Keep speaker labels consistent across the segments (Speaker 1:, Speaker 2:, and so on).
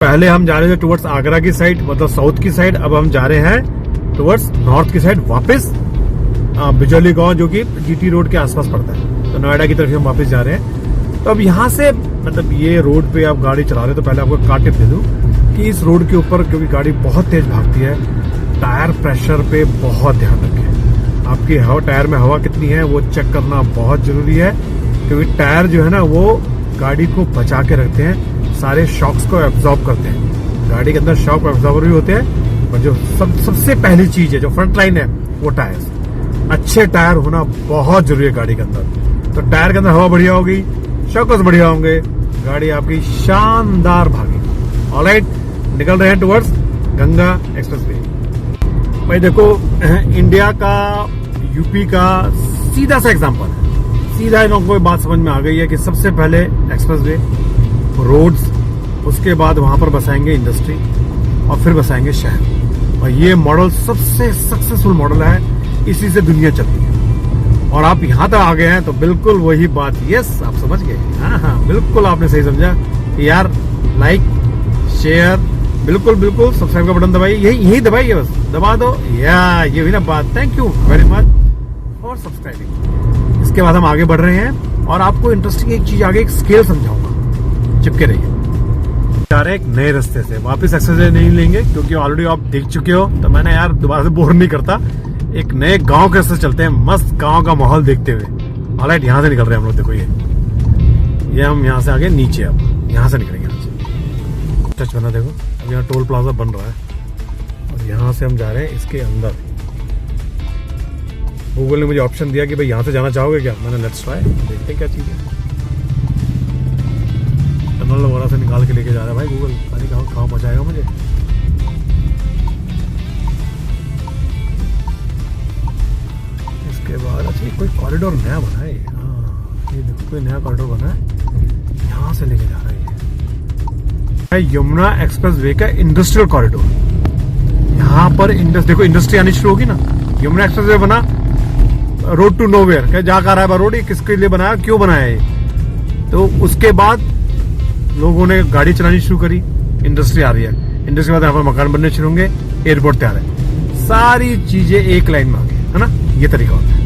Speaker 1: पहले हम जा रहे थे टुवर्ड्स आगरा की साइड, मतलब साउथ की साइड। अब हम जा रहे हैं टुवर्ड्स नॉर्थ की साइड वापस, बिजौली गांव जो कि जीटी रोड के आसपास पड़ता है। तो नोएडा की तरफ हम वापस जा रहे हैं। तो अब यहाँ से मतलब ये रोड पे आप गाड़ी चला रहे हो तो पहले आपको कार टिप दे दूं कि इस रोड के ऊपर क्योंकि गाड़ी बहुत तेज भागती है, टायर प्रेशर पे बहुत ध्यान रखें। आपकी टायर में हवा कितनी है वो चेक करना बहुत जरूरी है, क्योंकि टायर जो है ना वो गाड़ी को बचा के रखते हैं, सारे शॉक्स को एब्जॉर्ब करते हैं। गाड़ी के अंदर शॉक एब्जॉर्बर भी होते हैं, और जो सबसे पहली चीज है जो फ्रंट लाइन है वो टायर। अच्छे टायर होना बहुत जरूरी है गाड़ी के अंदर। तो टायर के अंदर हवा बढ़िया होगी, शॉकर्स बढ़िया होंगे, गाड़ी आपकी शानदार भागेगी। ऑलराइट, निकल रहे हैं टुवर्ड्स गंगा एक्सप्रेस वे। भाई देखो, इंडिया का, यूपी का सीधा सा एग्जांपल है। सीधा इन लोगों को बात समझ में आ गई है कि सबसे पहले एक्सप्रेस वे, रोड्स, उसके बाद वहां पर बसाएंगे इंडस्ट्री और फिर बसाएंगे शहर। और ये मॉडल सबसे सक्सेसफुल मॉडल है, इसी से दुनिया चलती है। और आप यहां तक आ गए हैं तो बिल्कुल वही बात, यस आप समझ गए। हाँ, बिल्कुल आपने सही समझा कि यार लाइक, शेयर, बिल्कुल बिल्कुल सब्सक्राइब का बटन दबाइए, यही दबाइए, बस दबा दो। या ये हुई ना बात। Thank you very much for subscribing. इसके बाद हम आगे बढ़ रहे हैं और आपको इंटरेस्टिंग एक चीज, आगे एक स्केल समझाऊंगा, चिपके रहिए। जा रहे हैं एक नए रास्ते से, वापस एक्सरसाइज नहीं लेंगे क्योंकि ऑलरेडी आप देख चुके हो, तो मैंने यार दोबारा से बोर नहीं करता। एक नए गांव के रास्ते चलते हैं, मस्त गांव का माहौल देखते हुए। ऑलराइट, यहाँ से निकल रहे हैं हम लोग। देखो ये हम यहाँ से आगे नीचे, अब यहाँ से निकलेंगे। टच बना, देखो अब यहाँ टोल प्लाजा बन रहा है और यहाँ से हम जा रहे हैं इसके अंदर। गूगल ने मुझे ऑप्शन दिया कि भाई यहाँ से जाना चाहोगे क्या। मैंने लेट्स ट्राई, देखते हैं क्या चीज़ है। टनल वगैरह से निकाल के लेके जा रहा है भाई गूगल, अरे कहाँ पहुँचाएगा मुझे। इसके बाद अच्छा कोई कॉरिडोर नया बना है। हाँ, ये देखो कोई नया कॉरिडोर बना है, यहाँ से लेके जा रहा है यमुना एक्सप्रेस वे का इंडस्ट्रियल कॉरिडोर। यहाँ पर देखो इंडस्ट्री आनी शुरू होगी ना। यमुना एक्सप्रेस वे बना, रोड टू नोवेयर, क्या जा कर रहा है रोड, ये किसके लिए बनाया, क्यों बनाया ये। तो उसके बाद लोगों ने गाड़ी चलानी शुरू करी, इंडस्ट्री आ रही है। इंडस्ट्री के बाद यहाँ पर मकान बनने शुरू होंगे, एयरपोर्ट तैयार है, सारी चीजें एक लाइन में आ गई है ना। ये तरीका होता है।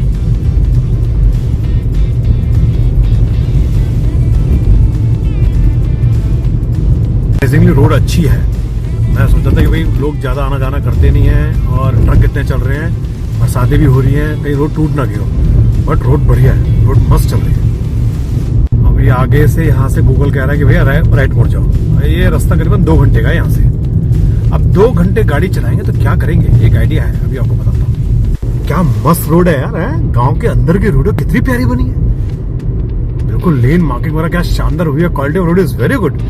Speaker 1: रोड अच्छी है। मैं सोचा था कि भाई लोग ज्यादा आना जाना करते नहीं है और ट्रक इतने चल रहे हैं, बरसातें भी हो रही हैं, कहीं रोड टूट ना गया हो, बट रोड बढ़िया है, रोड मस्त चल रही है। अब ये आगे से यहाँ से गूगल कह रहा है कि भैया राइट मोड़ जाओ। ये रास्ता करीबन 2 घंटे का है यहाँ से। अब 2 घंटे गाड़ी चलाएंगे तो क्या करेंगे, एक आइडिया है, अभी आपको बताता हूँ। क्या मस्त रोड है यार, है गाँव के अंदर की रोड कितनी प्यारी बनी है। बिल्कुल लेन मार्किंग वगैरह क्या शानदार हुई है, quality of road is very good.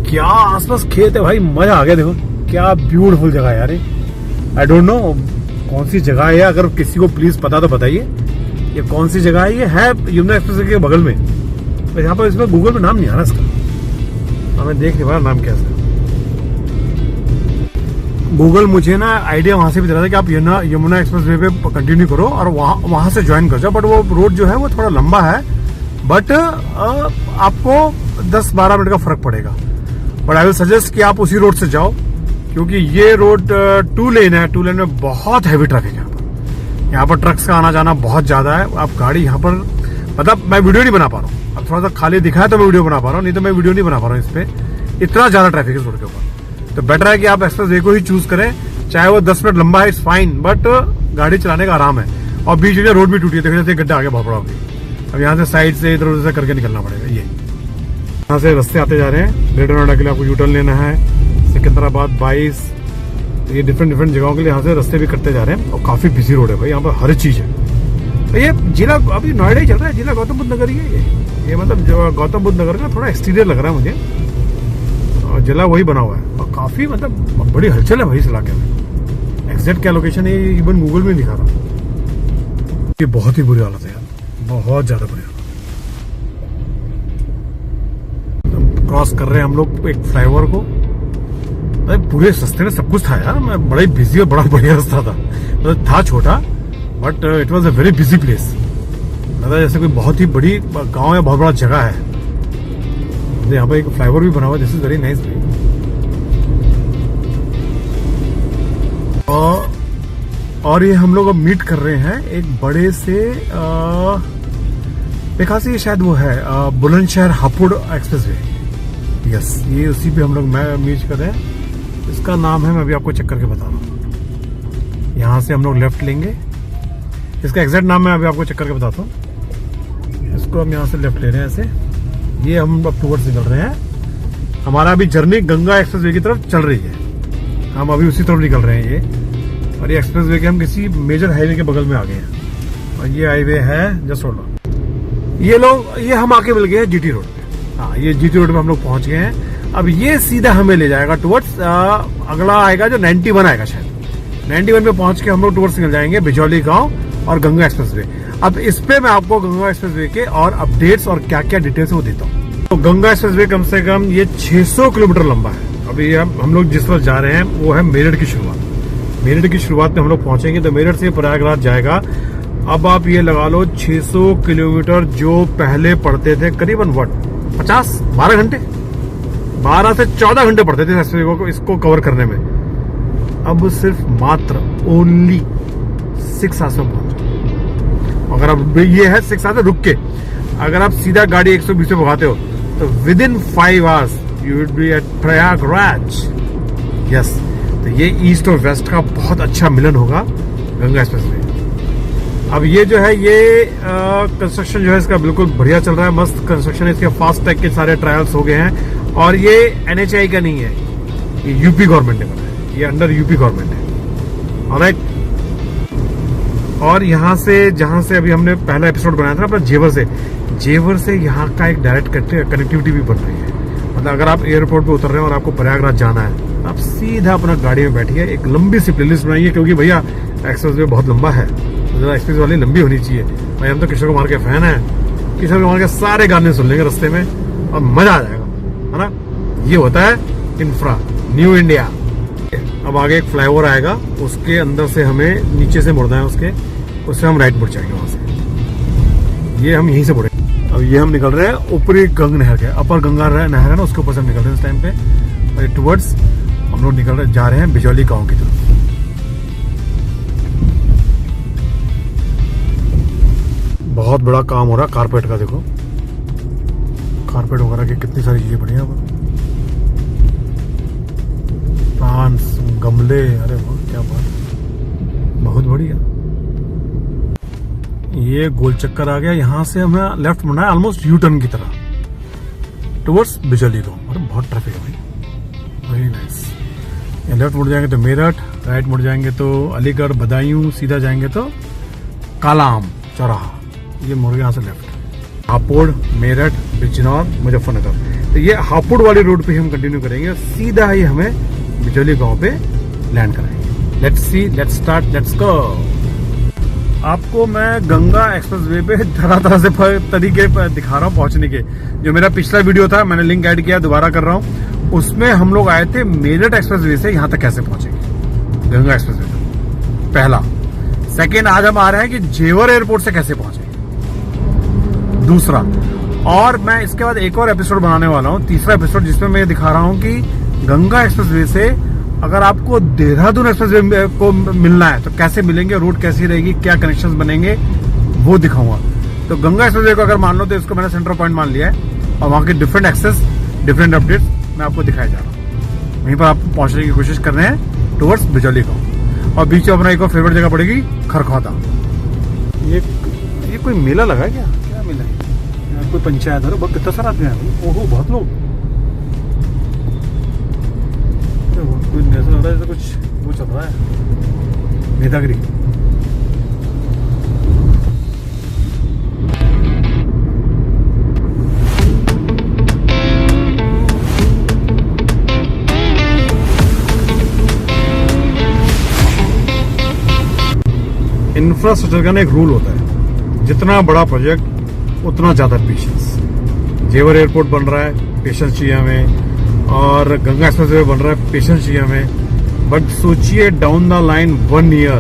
Speaker 1: क्या आसपास खेत है भाई, मजा आ गया। देखो क्या ब्यूटीफुल जगह है यार। आई डोंट नो कौन सी जगह है, अगर किसी को प्लीज पता तो बताइए ये कौन सी जगह है। ये है यमुना एक्सप्रेस के बगल में, तो यहाँ पर इसमें गूगल में नाम नहीं आ रहा इसका, हमें देख नहीं पा नाम कैसा। गूगल मुझे ना आइडिया वहां से भी दे रहा था कि आप यमुना एक्सप्रेस वे पे कंटिन्यू करो और वहां से ज्वाइन कर जाओ, बट वो रोड जो है वो थोड़ा लंबा है, बट आपको 10-12 मिनट का फर्क पड़ेगा। बट आई विल सजेस्ट कि आप उसी रोड से जाओ, क्योंकि ये रोड 2 लेन है। 2 लेन में बहुत हैवी ट्रैफिक है। यहाँ पर ट्रक्स का आना जाना बहुत ज्यादा है। आप गाड़ी यहाँ पर, मतलब मैं वीडियो नहीं बना पा रहा हूँ, अब थोड़ा सा खाली दिखा है तो मैं वीडियो बना पा रहा हूँ, नहीं तो मैं वीडियो नहीं बना पा रहा हूँ। इस पे इतना ज्यादा ट्रैफिक है इस रोड के ऊपर। तो बेटर है कि आप एक्सप्रेस वे को ही चूज करें, चाहे वो 10 मिनट लंबा है, इट्स फाइन, बट गाड़ी चलाने का आराम है। और बीच में रोड भी टूटी है, देखो जैसे गड्ढा आगे बहुत बड़ा होगी। अब यहाँ से साइड से इधर उधर करके निकलना पड़ेगा। ये यहाँ से रास्ते आते जा रहे हैं। ग्रेटर नोएडा के लिए आपको यूटर्न लेना है, सिकंदराबाद 22, ये डिफरेंट जगहों के लिए यहाँ से रास्ते भी करते जा रहे हैं। और काफी बिजी रोड है भाई, यहाँ पर हर चीज है। तो ये जिला अभी नोएडा ही चल रहा है, जिला गौतम बुद्ध नगर ही है ये मतलब जो गौतम बुद्ध नगर का थोड़ा एक्सटीरियर लग रहा है मुझे, और जिला वही बना हुआ है। और काफी मतलब बड़ी हलचल है भाई इस इलाके में। एग्जैक्ट क्या लोकेशन है इवन गूगल में दिखा रहा। ये बहुत ही बुरी हालत है यार, बहुत ज्यादा बुरी हालत। क्रॉस कर रहे हैं हम लोग एक फ्लाईओवर को। अरे पूरे सस्ते में सब कुछ था यार, मैं बड़ा ही बिजी और बड़ा बढ़िया रास्ता था। मतलब था छोटा, but it was a very busy place. लगा जैसे कोई बहुत ही बड़ी गांव या बहुत बड़ा जगह है। यहाँ पर एक फ्लाईओवर भी बना हुआ, दिस इज वेरी नाइस। और ये हम लोग अब मीट कर रहे हैं एक बड़े से खासी, ये शायद वो है Bulandshahr Hapur express way. Yes, ये उसी पे हम लोग मीट कर रहे हैं। इसका नाम है, मैं अभी आपको चेक करके बता रहा हूँ। यहाँ से हम लोग लेफ्ट लेंगे, इसका एग्जैक्ट नाम मैं अभी आपको चेक करके बताता हूँ। इसको हम यहाँ से लेफ्ट ले रहे हैं ऐसे। ये हम अब टूवर्ड्स निकल रहे हैं। हमारा अभी जर्नी गंगा एक्सप्रेस वे की तरफ चल रही है। हम अभी उसी तरफ निकल रहे हैं ये। और ये एक्सप्रेस वे के हम किसी मेजर हाईवे के बगल में आ गए हैं। और ये हाईवे है जसोला। ये हम आके मिल गए हैं जीटी रोड पे। हाँ, ये जीटी रोड पे हम लोग पहुंच गए हैं। अब ये सीधा हमें ले जाएगा टुवर्ड्स, अगला आएगा जो 91 आएगा शायद। 91 पे पहुंच के हम लोग टुवर्ड्स निकल जाएंगे बिजौली गांव और गंगा एक्सप्रेस वे। अब इस पे मैं आपको गंगा एक्सप्रेस वे के और अपडेट्स और क्या क्या डिटेल्स वो देता हूँ। तो गंगा एक्सप्रेस वे कम से कम ये 600 किलोमीटर लंबा है। अभी हम लोग जिस तरफ जा रहे हैं वो है मेरठ की शुरुआत। मेरठ की शुरुआत में हम लोग पहुंचेंगे तो मेरठ से प्रयागराज जाएगा। अब आप ये लगा लो 600 किलोमीटर जो पहले पड़ते थे करीबन 12 घंटे, 12 से 14 घंटे पड़ते थे इसको कवर करने में। अब सिर्फ मात्र ओनली 6 आवर्स में पहुंचे। अगर आप ये है 6 आवर्स रुक के, अगर आप सीधा गाड़ी 120 पे भगाते हो तो within 5 hours you would be at Prayagraj. Yes, तो ये ईस्ट और वेस्ट का बहुत अच्छा मिलन होगा गंगा एक्सप्रेस वे। अब ये जो है ये कंस्ट्रक्शन जो है इसका बिल्कुल बढ़िया चल रहा है, मस्त कंस्ट्रक्शन है। इसके फास्ट टैग के सारे ट्रायल्स हो गए हैं। और ये NHAI का नहीं है, ये यूपी गवर्नमेंट ने बनाया है, ये अंडर यूपी गवर्नमेंट है। ऑलराइट। और यहाँ से जहाँ से अभी हमने पहला एपिसोड बनाया था अपना जेवर से यहाँ का एक डायरेक्ट कनेक्टिविटी भी बन रही है। मतलब अगर आप एयरपोर्ट पे उतर रहे हैं और आपको प्रयागराज जाना है, आप सीधा अपना गाड़ी में बैठिए। एक लंबी सी प्लेलिस्ट बनाइए, क्योंकि भैया एक्सप्रेस वे बहुत लंबा है, जरा एक्सप्रेस वाली लंबी होनी चाहिए। भाई हम तो किशोर कुमार के फैन हैं, किशोर कुमार के सारे गाने सुन लेंगे रास्ते में और मजा आ जाएगा, है ना। ये होता है इंफ्रा न्यू इंडिया। अब आगे एक फ्लाईओवर आएगा, उसके अंदर से हमें नीचे से मुड़ना है, उससे हम राइट मुड़ जाएंगे वहां से। ये हम यहीं से मुड़े। अब ये हम निकल रहे हैं ऊपरी गंग नहर के, अपर गंगा नहर है ना, उसके ऊपर से हम निकल रहे हैं इस टाइम पे। और टुवर्ड्स हम लोग जा रहे हैं बिजौली गांव की तरफ। बहुत बड़ा काम हो रहा है कारपेट का। देखो कारपेट वगैरह की कितनी सारी चीजें पड़ी हैं, प्लांट्स, गमले, अरे वाह क्या बात, बहुत बढ़िया। ये गोल चक्कर आ गया, यहाँ से हमें लेफ्ट मुड़ना है ऑलमोस्ट यू टर्न की तरह टुवर्ड्स बिजौली गांव। अरे बहुत ट्रैफिक है भाई, वेरी नाइस। ये लेफ्ट मुड़ जाएंगे तो मेरठ, राइट मुड़ जाएंगे तो अलीगढ़, बदायूं, सीधा जाएंगे तो कालाम चौराहा। ये मुड़ गया यहाँ से लेफ्ट। हापुड़, मेरठ, बिजनौर, मुजफ्फरनगर। तो ये हापुड़ वाली रोड पे हम कंटिन्यू करेंगे, सीधा ही हमें बिजौली गांव पे लैंड कराएंगे। Let's see, let's start, let's go. आपको मैं गंगा एक्सप्रेस वे पे तरह से तरीके दिखा रहा हूँ पहुंचने के। जो मेरा पिछला वीडियो था, मैंने लिंक ऐड किया, दोबारा कर रहा हूँ। उसमें हम लोग आए थे मेरठ एक्सप्रेस वे से यहाँ तक कैसे पहुंचेंगे गंगा एक्सप्रेस वे तक, पहला। सेकेंड, आज हम आ रहे हैं कि जेवर एयरपोर्ट से कैसे पहुंचे, दूसरा। और मैं इसके बाद एक और एपिसोड बनाने वाला हूँ, तीसरा एपिसोड, जिसमें मैं दिखा रहा हूँ कि गंगा एक्सप्रेस वे से अगर आपको देहरादून एक्सप्रेस वे को मिलना है तो कैसे मिलेंगे, रूट कैसी रहेगी, क्या कनेक्शंस बनेंगे, वो दिखाऊंगा। तो गंगा एक्सप्रेस वे को अगर मान लो तो इसको मैंने सेंटर पॉइंट मान लिया है, और वहां के डिफरेंट एक्सेस, डिफरेंट अपडेट्स मैं आपको दिखाया जा रहा हूँ। वहीं पर आप पहुंचने की कोशिश कर रहे हैं टुवर्ड्स बिजौली गांव। और बीच में अपना एक और फेवरेट जगह पड़ेगी खरखौदा। ये कोई मेला लगा है क्या मेला है? कोई पंचायत है, बहुत कितना सारा आदमी है। ओहो, बहुत लोग। ऐसा लग रहा है जैसे कुछ वो चल रहा है, नेतागिरी। इंफ्रास्ट्रक्चर का ना एक रूल होता है, जितना बड़ा प्रोजेक्ट उतना ज्यादा पेशेंस। जेवर एयरपोर्ट बन रहा है, पेशेंस चाहिए हमें। और गंगा एक्सप्रेस वे बन रहा है, पेशेंस चाहिए हमें। बट सोचिए डाउन द लाइन 1 ईयर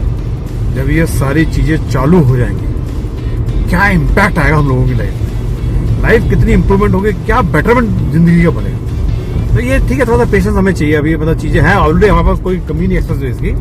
Speaker 1: जब ये सारी चीजें चालू हो जाएंगी, क्या इम्पैक्ट आएगा हम लोगों की लाइफ में, लाइफ कितनी इंप्रूवमेंट होगी, क्या बेटरमेंट जिंदगी का बनेगा। तो ये ठीक है, थोड़ा सा पेशेंस हमें चाहिए अभी, मतलब चीजें हैं ऑलरेडी हमारे पास, कोई कमी नहीं एक्सप्रेस की,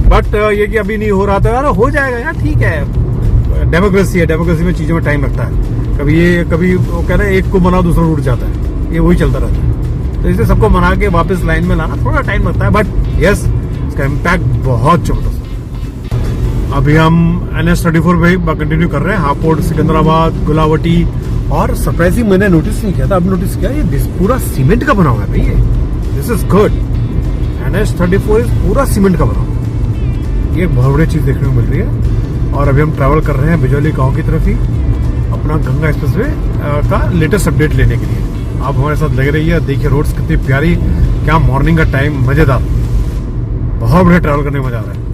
Speaker 1: बट ये कि अभी नहीं हो रहा था यार, हो जाएगा यार, ठीक है, डेमोक्रेसी है, डेमोक्रेसी में चीजों में टाइम लगता है, कभी वो कह रहे हैं एक को मनाओ दूसरा उठ जाता है, ये वही चलता रहता है। तो इसलिए सबको मना के वापस लाइन में लाना थोड़ा टाइम लगता है, बट यस इसका इम्पैक्ट बहुत जबरदस्त है। अभी हम NH34 पे कंटिन्यू कर रहे हैं, हापुड़, सिकंदराबाद, गुलावटी, और सरप्राइजिंग मैंने नोटिस नहीं किया था, अब नोटिस किया, ये पूरा सीमेंट का बना हुआ है भाई, ये दिस इज गुड। NH34 पूरा सीमेंट का बना हुआ है, ये एक बहुत बड़ी चीज देखने को मिल रही है। और अभी हम ट्रैवल कर रहे हैं बिजौली गांव की तरफ ही, अपना गंगा एक्सप्रेसवे का लेटेस्ट अपडेट लेने के लिए। आप हमारे साथ लग रही है, देखिए रोड्स कितनी प्यारी, क्या मॉर्निंग का टाइम, मजेदार, बहुत बढ़िया ट्रैवल करने में मजा आ रहा है।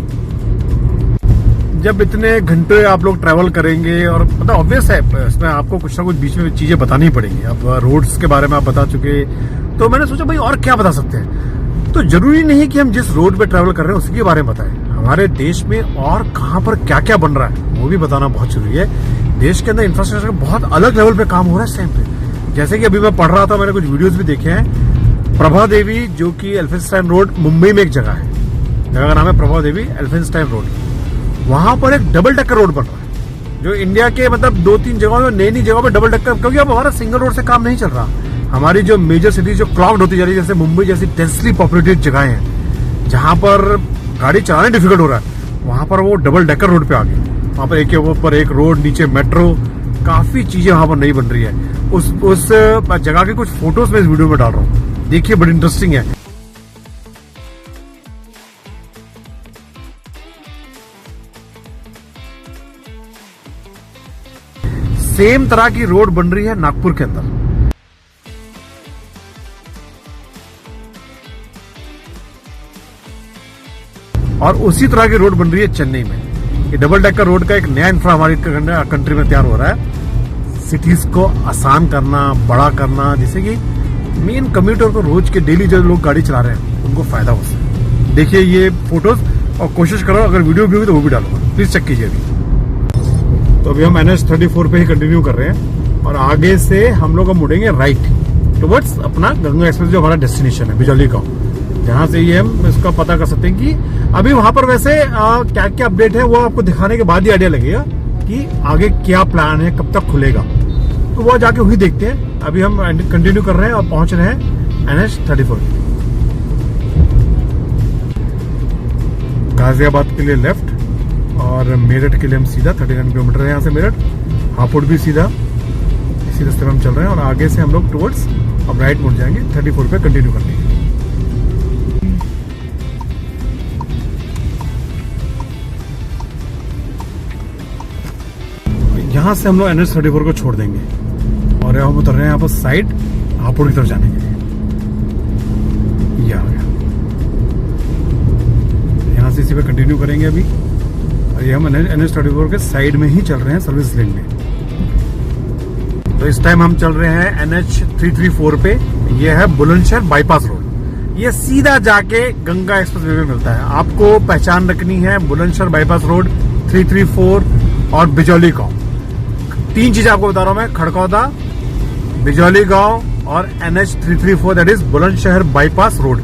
Speaker 1: जब इतने घंटे आप लोग ट्रैवल करेंगे, और मतलब ऑब्वियस है इसमें आपको कुछ ना कुछ बीच में चीजें बतानी पड़ेंगी। अब रोड्स के बारे में आप बता चुके, तो मैंने सोचा भाई और क्या बता सकते हैं। तो जरूरी नहीं कि हम जिस रोड पे ट्रैवल कर रहे हैं उसके बारे में बताएं, हमारे देश में और कहां पर क्या क्या बन रहा है वो भी बताना बहुत जरूरी है। देश के अंदर इंफ्रास्ट्रक्चर बहुत अलग लेवल पे काम हो रहा है इस टाइम पे। जैसे कि अभी मैं पढ़ रहा था, मैंने कुछ वीडियोस भी देखे हैं, प्रभा देवी जो कि एल्फिंस्टाइन रोड, मुंबई में एक जगह है, जगह का नाम है प्रभा देवी एल्फिंस्टाइन रोड, वहां पर एक डबल डेकर रोड बन रहा है, जो इंडिया के मतलब 2-3 जगहों में, नई नई जगहों पे डबल डेकर, क्योंकि अब हमारा सिंगल रोड से काम नहीं चल रहा। हमारी जो मेजर सिटीज जो क्लॉग्ड होती जा रही है, जैसे मुंबई जैसी डेंसली पॉपुलेटेड जगहें हैं जहां पर गाड़ी चलाना डिफिकल्ट हो रहा है, वहां पर वो डबल डेकर रोड पे आ गई। वहां पर एक के ऊपर एक रोड, नीचे मेट्रो, काफी चीजें वहां पर नई बन रही है। उस जगह के कुछ फोटोज मैं इस वीडियो में डाल रहा हूँ, देखिए बड़ी इंटरेस्टिंग है। सेम तरह की रोड बन रही है नागपुर के अंदर, और उसी तरह की रोड बन रही है चेन्नई में। ये डबल डेकर रोड का एक नया इंफ्रा हमारी कंट्री में तैयार हो रहा है, सिटीज को आसान करना, बड़ा करना, जिससे कि मेन कम्यूटर को रोज के डेली जो लोग गाड़ी चला रहे हैं उनको फायदा हो सके। देखिए ये फोटोज, और कोशिश करो अगर वीडियो भी होगी तो वो भी डालूंगा, प्लीज चेक कीजिए अभी। तो अभी हम NH34 पे ही कंटिन्यू कर रहे हैं, और आगे से हम लोग मुड़ेंगे राइट टुवर्ड्स अपना गंगा एक्सप्रेस, जो हमारा डेस्टिनेशन है बिजौली गांव, जहां से ये हम इसका पता कर सकते हैं कि अभी वहां पर वैसे क्या क्या अपडेट है वो आपको दिखाने के बाद ही आइडिया लगेगा कि आगे क्या प्लान है, कब तक खुलेगा, तो वो जाके वही देखते हैं। अभी हम कंटिन्यू कर रहे हैं और पहुंच रहे हैं NH34। गाजियाबाद के लिए लेफ्ट, और मेरठ के लिए हम सीधा 39 किलोमीटर है यहाँ से मेरठ, हापुड़ भी सीधा, इसी रास्ते में हम चल रहे हैं, और आगे से हम लोग टुवर्ड्स अब राइट मुड़ जाएंगे 34 पे कंटिन्यू करने के लिए। यहाँ से हम लोग NH34 को छोड़ देंगे, और हम उतर रहे हैं यहाँ पर साइड हापुड़ की तरफ जाने के लिए। ये आ गया, यहाँ से इसी पे कंटिन्यू करेंगे अभी, और ये हम NH34 के साइड में ही चल रहे हैं, सर्विस लेन में। तो इस टाइम हम चल रहे हैं NH334 पे, ये है बुलंदशहर बाईपास रोड, ये सीधा जाके गंगा एक्सप्रेसवे में मिलता है। आपको पहचान रखनी है, बुलंदशहर बाईपास रोड, 334 और बिजौली गांव, 3 चीजें आपको बता रहा हूं मैं, खड़कौदा, बिजौली गांव और NH334, that is Bulandshahr bypass road,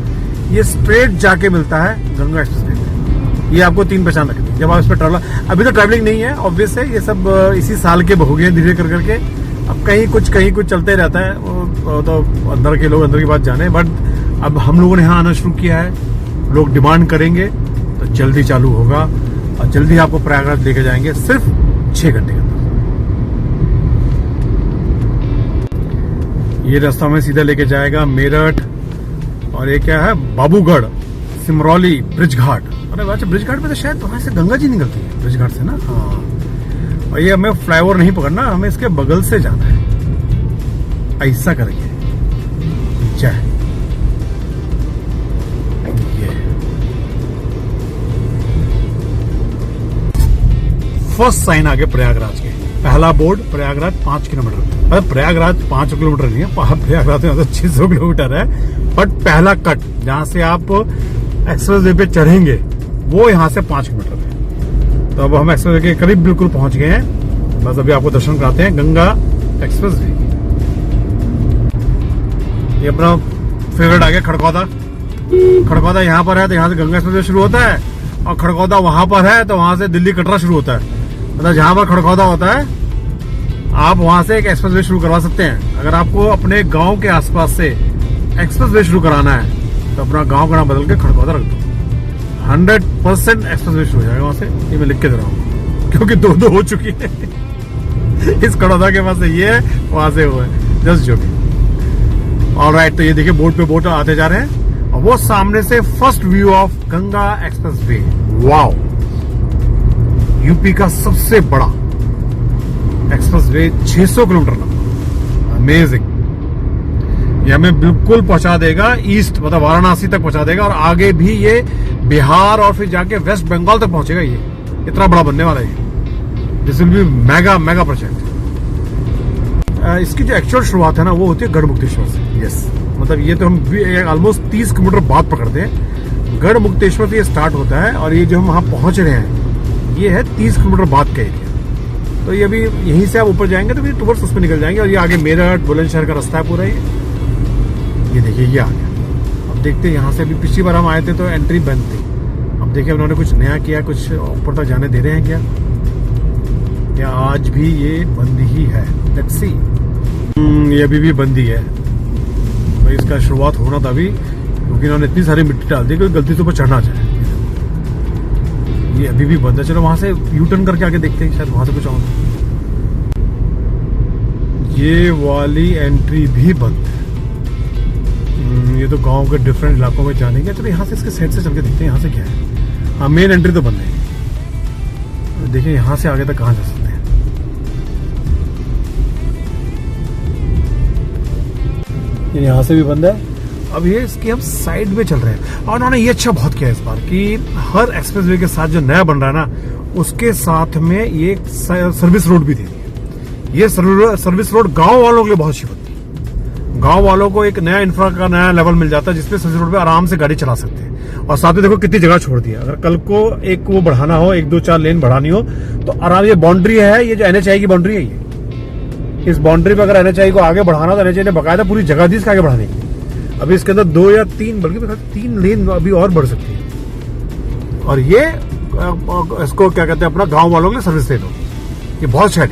Speaker 1: ये स्ट्रेट जाके मिलता है गंगा एक्सप्रेसवे में। ये आपको 3 पहचान रखनी है जब आप इस पर ट्रैवल, अभी तो ट्रैवलिंग नहीं है ऑब्वियस है, ये सब इसी साल के हो गए धीरे कर करके, अब कहीं कुछ चलते रहता है, वो तो अंदर के लोग अंदर की बात जाने, बट अब हम लोगों ने यहाँ आना शुरू किया है, लोग डिमांड करेंगे तो जल्दी चालू होगा, और जल्दी आपको प्रयागराज लेके जाएंगे सिर्फ 6 घंटे के अंदर। ये रास्ता में सीधा लेके जाएगा मेरठ, और ये क्या है, बाबूगढ़, सिमरौली, ब्रिज घाट। अरे अच्छा, ब्रिज घाट पे तो शायद वहां से गंगा जी निकलती है, ब्रिज घाट से ना, हाँ। और ये हमें फ्लाईओवर नहीं पकड़ना, हमें इसके बगल से जाना है, ऐसा करके। जय, फर्स्ट साइन आगे प्रयागराज के, पहला बोर्ड प्रयागराज 5 किलोमीटर। अरे प्रयागराज 5 किलोमीटर नहीं है, प्रयागराज में 600 किलोमीटर है, बट पहला कट जहां से आप एक्सप्रेस वे पे चढ़ेंगे वो यहाँ से 5 किलोमीटर है। तो अब हम एक्सप्रेस वे के करीब बिल्कुल पहुंच गए हैं, बस अभी आपको दर्शन कराते हैं गंगा एक्सप्रेस वे। ये अपना फेवरेट आ गया खड़कौदा। खड़कौदा यहाँ पर है तो यहाँ से गंगा एक्सप्रेस वे शुरू होता है, और खड़कौदा वहां पर है तो वहां से दिल्ली कटरा शुरू होता है। मतलब जहां पर खड़कौदा होता है आप वहां से एक एक्सप्रेस वे शुरू करवा सकते हैं। अगर आपको अपने गांव के आसपास से एक्सप्रेस वे शुरू कराना है तो अपना गांव का नाम बदल के खड़कौदा रख दो, 100% एक्सप्रेस वे शुरू हो जाएगा वहां से। ये मैं लिख के दे रहा हूँ क्योंकि दो हो चुकी है। इस खड़ौदा के पास से ये है, वहां से वो है, जस्ट जोकिंग। ऑलराइट, तो ये देखिए बोट पे बोट आते जा रहे हैं, और वो सामने से first view of Ganga express way. Wow, UP का सबसे बड़ा एक्सप्रेस वे, 600 किलोमीटर लंबा, अमेजिंग। ये हमें बिल्कुल पहुंचा देगा ईस्ट, मतलब वाराणसी तक पहुंचा देगा, और आगे भी ये बिहार और फिर जाके वेस्ट बंगाल तक पहुंचेगा। ये इतना बड़ा बनने वाला है, this will be mega mega project. इसकी जो एक्चुअल शुरुआत है ना वो होती है गढ़मुक्तेश्वर से। यस, मतलब ये तो हम ऑलमोस्ट 30 किलोमीटर बाद पकड़ते हैं। गढ़मुक्तेश्वर से ये स्टार्ट होता है, और ये जो हम वहां पहुंच रहे हैं ये है 30 किलोमीटर बाद का एरिया। तो ये अभी यहीं से आप ऊपर जाएंगे तो फिर टूवर्ड्स उसमें निकल जाएंगे, और ये आगे मेरठ बुलंदशहर का रास्ता है पूरा। ये देखिए ये आ गया। अब देखते हैं यहाँ से, अभी पिछली बार हम आए थे तो एंट्री बंद थी। अब देखिए उन्होंने कुछ नया किया, कुछ ऊपर तक जाने दे रहे हैं क्या, या आज भी ये बंद ही है। Let's see. ये अभी भी बंद ही है भाई। इसका शुरुआत होना था अभी, क्योंकि इन्होंने इतनी सारी मिट्टी डाल दी, कोई गलती से ऊपर चढ़ना चाहे। ये अभी भी बंद है। चलो वहां से यू टर्न करके आके देखते हैं, शायद वहां से कुछ और। ये वाली एंट्री भी बंद है। ये तो गांव के डिफरेंट इलाकों में जाने के। चलो यहाँ से इसके साइड से चल के देखते हैं यहाँ से क्या है। हाँ, मेन एंट्री तो बंद है। देखिए यहाँ से आगे तक कहाँ जा सकते हैं। यहाँ से भी बंद है। अब ये इसकी हम साइड में चल रहे हैं, और उन्होंने ये अच्छा बहुत किया इस बार कि हर एक्सप्रेसवे के साथ जो नया बन रहा है ना, उसके साथ में ये सर्विस रोड भी दे दी है। ये सर्विस रोड गांव वालों के लिए बहुत अच्छी बनती है। गांव वालों को एक नया इंफ्रा का नया लेवल मिल जाता है, जिसपे सर्विस रोड पे आराम से गाड़ी चला सकते हैं। और साथ में देखो कितनी जगह छोड़ दिया। अगर कल को एक वो बढ़ाना हो, 1-2-4 लेन बढ़ानी हो तो आराम। ये बाउंड्री है, ये जो NHI की बाउंड्री है, ये इस बाउंड्री पे अगर NHI को आगे बढ़ाना तो NHI ने बकायदा पूरी जगह दी इसके आगे बढ़ाने की। अभी इसके अंदर 2 या 3, बल्कि 3 लेन अभी और बढ़ सकती है। और ये इसको क्या कहते हैं, अपना गांव वालों के लिए सर्विस दे दो। ये बहुत अच्छा है,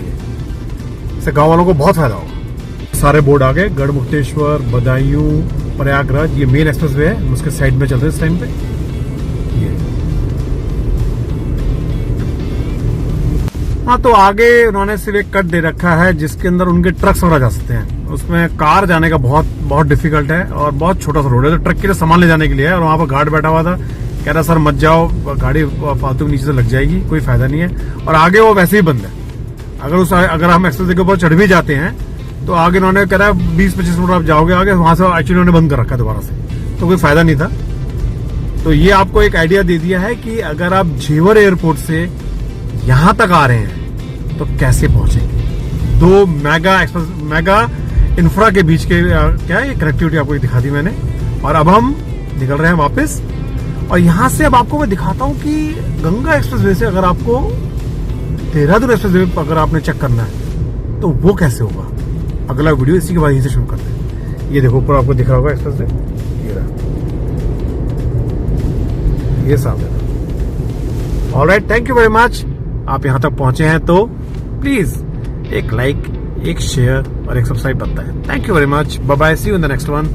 Speaker 1: इससे गांव वालों को बहुत फायदा होगा। सारे बोर्ड आ गए, गढ़मुक्तेश्वर, बदायूं, प्रयागराज। ये मेन एक्सप्रेस वे है, उसके साइड में चल रहे हैं इस टाइम पे। ये हाँ, तो आगे उन्होंने सिर्फ एक कट दे रखा है जिसके अंदर उनके ट्रक्स वगैरह जा सकते हैं। उसमें कार जाने का बहुत डिफिकल्ट है, और बहुत छोटा सा रोड है। तो ट्रक के लिए सामान ले जाने के लिए है। और वहां पर गार्ड बैठा हुआ था, कह रहा सर मत जाओ, गाड़ी फालतू नीचे से लग जाएगी, कोई फायदा नहीं है। और आगे वो वैसे ही बंद है। अगर हम एक्सप्रेस के ऊपर चढ़ भी जाते हैं तो आगे उन्होंने कह रहा है 20-25 मिनट आप जाओगे आगे, वहां से एक्चुअली उन्होंने बंद कर रखा है दोबारा से, तो कोई फायदा नहीं था। तो ये आपको एक आइडिया दे दिया है कि अगर आप जेवर एयरपोर्ट से यहां तक आ रहे हैं तो कैसे पहुंचेंगे। 2 मेगा इंफ्रा के बीच के क्या है, ये कनेक्टिविटी आपको दिखा दी मैंने। और अब हम निकल रहे हैं वापस। और यहां से अब आपको मैं दिखाता हूं कि गंगा एक्सप्रेसवे से अगर आपको देहरादून एक्सप्रेसवे अगर आपने चेक करना है तो वो कैसे होगा। अगला वीडियो इसी के बाद यहीं से शुरू करते हैं। ये देखो ऊपर आपको दिख रहा होगा एक्सप्रेसवे, ये रहा, ये सामने। Alright, thank you very much. आप यहां तक पहुंचे हैं तो प्लीज एक लाइक, एक शेयर और एक सब्सक्राइब बनता है। Thank you very much. Bye bye, see you in the next one.